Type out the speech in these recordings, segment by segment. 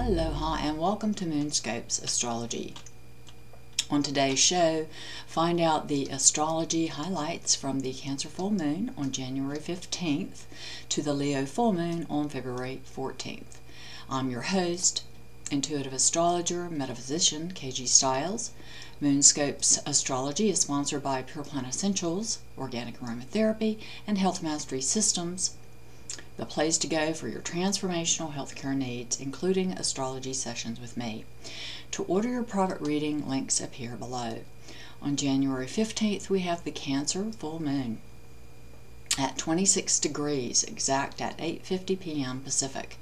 Aloha and welcome to Moonscope's Astrology. On today's show, find out the astrology highlights from the Cancer full moon on January 15th to the Leo full moon on February 14th. I'm your host, Intuitive Astrologer, Metaphysician, KG Stiles. Moonscope's Astrology is sponsored by Pure Plant Essentials, Organic Aromatherapy, and Health Mastery Systems, the place to go for your transformational healthcare needs, including astrology sessions with me. To order your private reading, links appear below. On January 15th, we have the Cancer full moon at 26 degrees, exact at 8:50 p.m. Pacific.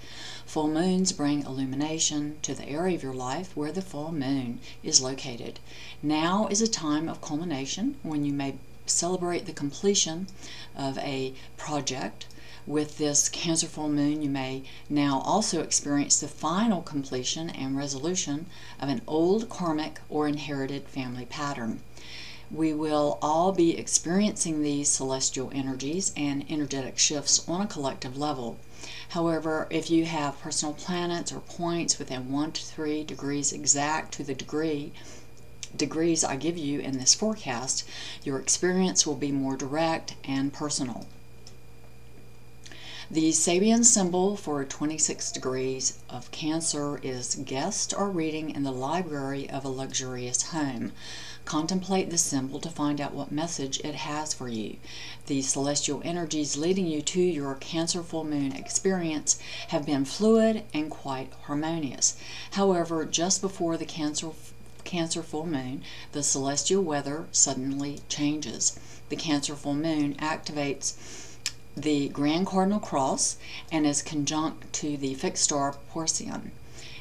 Full moons bring illumination to the area of your life where the full moon is located. Now is a time of culmination when you may celebrate the completion of a project. With this Cancer full moon, you may now also experience the final completion and resolution of an old karmic or inherited family pattern. We will all be experiencing these celestial energies and energetic shifts on a collective level. However, if you have personal planets or points within 1 to 3 degrees exact to the degrees I give you in this forecast, your experience will be more direct and personal. The Sabian symbol for 26 degrees of Cancer is guest or reading in the library of a luxurious home. Contemplate the symbol to find out what message it has for you. The celestial energies leading you to your Cancer full moon experience have been fluid and quite harmonious. However, just before the Cancer full moon, the celestial weather suddenly changes. The Cancer full moon activates the Grand Cardinal Cross and is conjunct to the fixed star Porcian,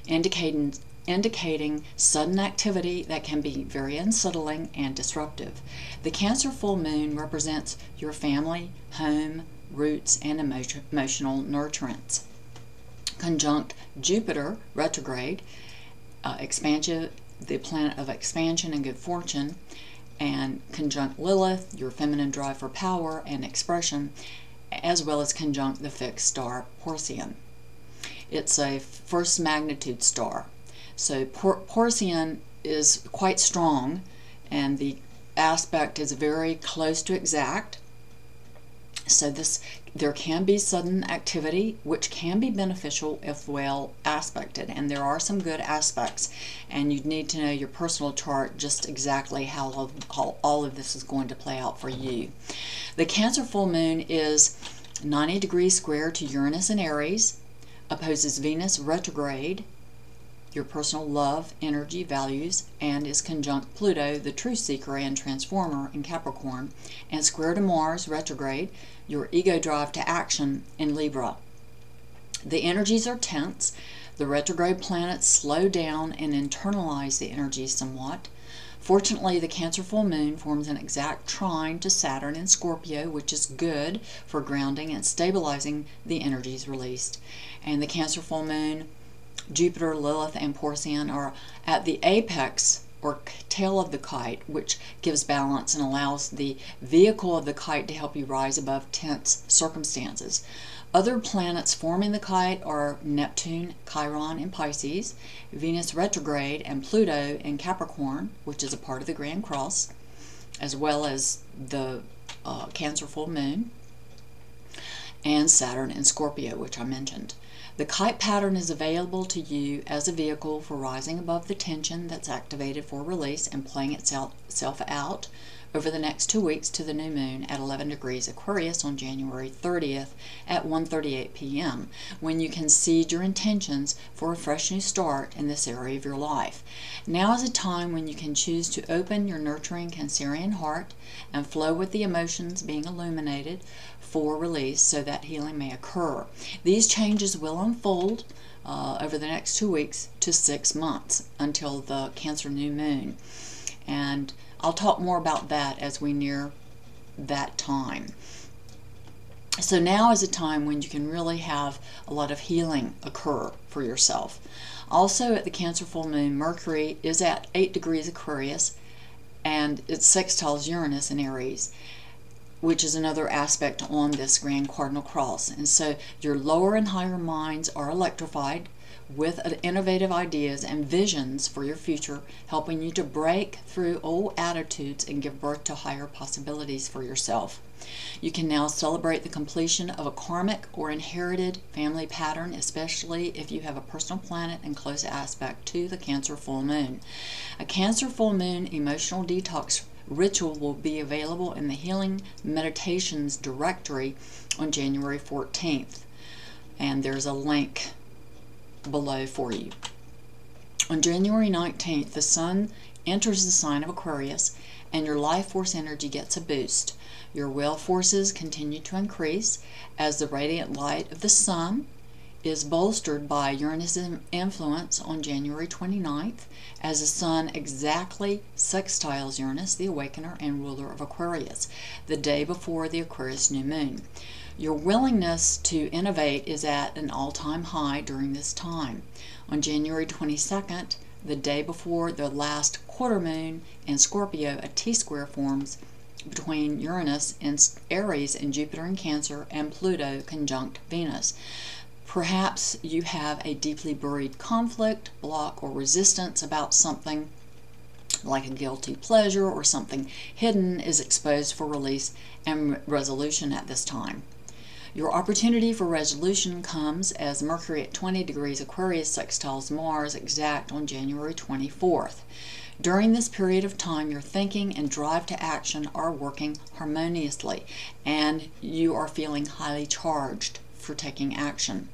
indicating sudden activity that can be very unsettling and disruptive. The Cancer full moon represents your family, home, roots, and emotional nurturance. Conjunct Jupiter retrograde, expansion, the planet of expansion and good fortune, and conjunct Lilith, your feminine drive for power and expression, as well as conjunct the fixed star Porcian. It's a first magnitude star. So Porcian is quite strong, and the aspect is very close to exact. So there can be sudden activity, which can be beneficial if well aspected, and there are some good aspects, and you need to know your personal chart just exactly how all of this is going to play out for you. The Cancer full moon is 90 degrees square to Uranus in Aries, opposes Venus retrograde, your personal love, energy, values, and is conjunct Pluto, the truth seeker and transformer, in Capricorn, and square to Mars retrograde, your ego drive to action, in Libra. The energies are tense. The retrograde planets slow down and internalize the energies somewhat. Fortunately, the Cancer full moon forms an exact trine to Saturn in Scorpio, which is good for grounding and stabilizing the energies released. And the Cancer full moon, Jupiter, Lilith, and Porcian are at the apex or tail of the kite, which gives balance and allows the vehicle of the kite to help you rise above tense circumstances. Other planets forming the kite are Neptune, Chiron in Pisces, Venus retrograde, and Pluto in Capricorn, which is a part of the Grand Cross, as well as the Cancer full moon, and Saturn in Scorpio, which I mentioned. The kite pattern is available to you as a vehicle for rising above the tension that's activated for release and playing itself out over the next 2 weeks to the new moon at 11 degrees Aquarius on January 30th at 1:38 p.m., when you can seed your intentions for a fresh new start in this area of your life. Now is a time when you can choose to open your nurturing Cancerian heart and flow with the emotions being illuminated for release so that healing may occur. These changes will unfold over the next 2 weeks to 6 months until the Cancer new moon. And I'll talk more about that as we near that time. So now is a time when you can really have a lot of healing occur for yourself. Also at the Cancer full moon, Mercury is at 8 degrees Aquarius, and it sextiles Uranus in Aries, which is another aspect on this Grand Cardinal Cross. And so your lower and higher minds are electrified with innovative ideas and visions for your future, helping you to break through old attitudes and give birth to higher possibilities for yourself. You can now celebrate the completion of a karmic or inherited family pattern, especially if you have a personal planet in close aspect to the Cancer full moon. A Cancer full moon emotional detox ritual will be available in the Healing Meditations directory on January 14th, and there's a link below for you. On January 19th, the Sun enters the sign of Aquarius, and your life force energy gets a boost. Your will forces continue to increase as the radiant light of the Sun is bolstered by Uranus' influence on January 29th, as the Sun exactly sextiles Uranus, the awakener and ruler of Aquarius, the day before the Aquarius new moon. Your willingness to innovate is at an all-time high during this time. On January 22nd, the day before the last quarter moon in Scorpio, a T-square forms between Uranus in Aries and Jupiter in Cancer and Pluto conjunct Venus. Perhaps you have a deeply buried conflict, block, or resistance about something, like a guilty pleasure or something hidden is exposed for release and resolution at this time. Your opportunity for resolution comes as Mercury at 20 degrees Aquarius sextiles Mars exact on January 24th. During this period of time, your thinking and drive to action are working harmoniously, and you are feeling highly charged for taking action.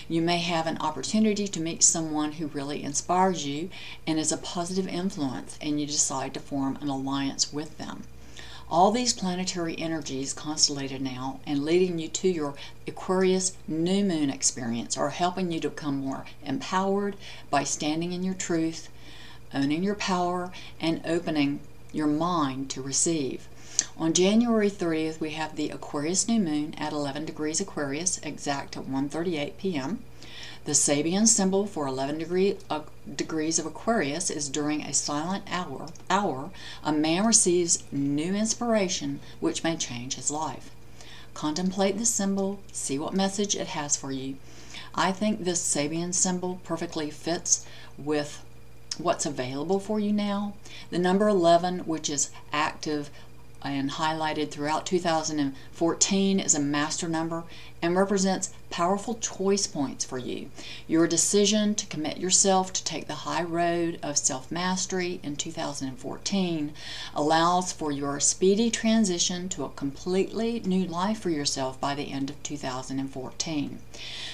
You may have an opportunity to meet someone who really inspires you and is a positive influence, and you decide to form an alliance with them. All these planetary energies constellated now and leading you to your Aquarius new moon experience are helping you to become more empowered by standing in your truth, owning your power, and opening your mind to receive. On January 30th, we have the Aquarius new moon at 11 degrees Aquarius, exact at 1:38 p.m. The Sabian symbol for 11 degrees of Aquarius is during a silent hour, a man receives new inspiration which may change his life. Contemplate this symbol, see what message it has for you. I think this Sabian symbol perfectly fits with what's available for you now. The number 11, which is active and highlighted throughout 2014, is a master number and represents powerful choice points for you. Your decision to commit yourself to take the high road of self-mastery in 2014 allows for your speedy transition to a completely new life for yourself by the end of 2014.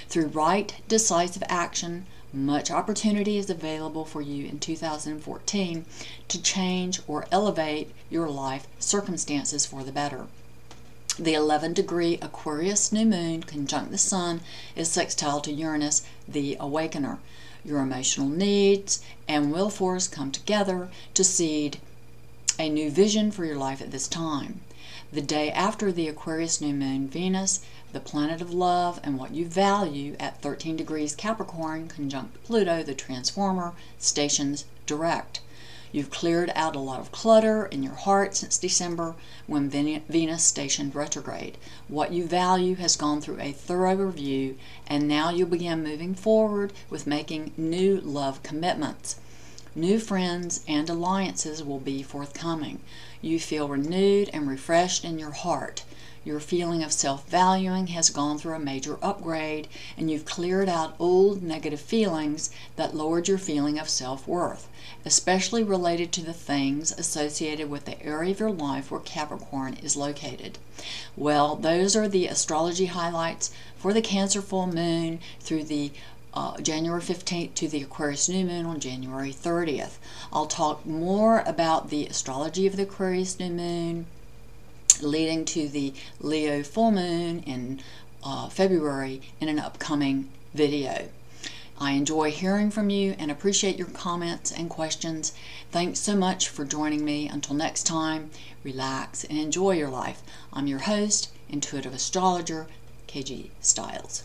Through right, decisive action, much opportunity is available for you in 2014 to change or elevate your life circumstances for the better. The 11-degree Aquarius new moon conjunct the Sun is sextile to Uranus, the awakener. Your emotional needs and will force come together to seed a new vision for your life at this time. The day after the Aquarius new moon, Venus, the planet of love and what you value, at 13 degrees Capricorn conjunct Pluto, the transformer, stations direct. You've cleared out a lot of clutter in your heart since December when Venus stationed retrograde. What you value has gone through a thorough review, and now you'll begin moving forward with making new love commitments. New friends and alliances will be forthcoming. You feel renewed and refreshed in your heart. Your feeling of self-valuing has gone through a major upgrade, and you've cleared out old negative feelings that lowered your feeling of self-worth, especially related to the things associated with the area of your life where Capricorn is located. Well, those are the astrology highlights for the Cancer full moon through the January 15th to the Aquarius new moon on January 30th. I'll talk more about the astrology of the Aquarius new moon leading to the Leo full moon in February in an upcoming video. I enjoy hearing from you and appreciate your comments and questions. Thanks so much for joining me. Until next time, relax and enjoy your life. I'm your host, Intuitive Astrologer, KG Stiles.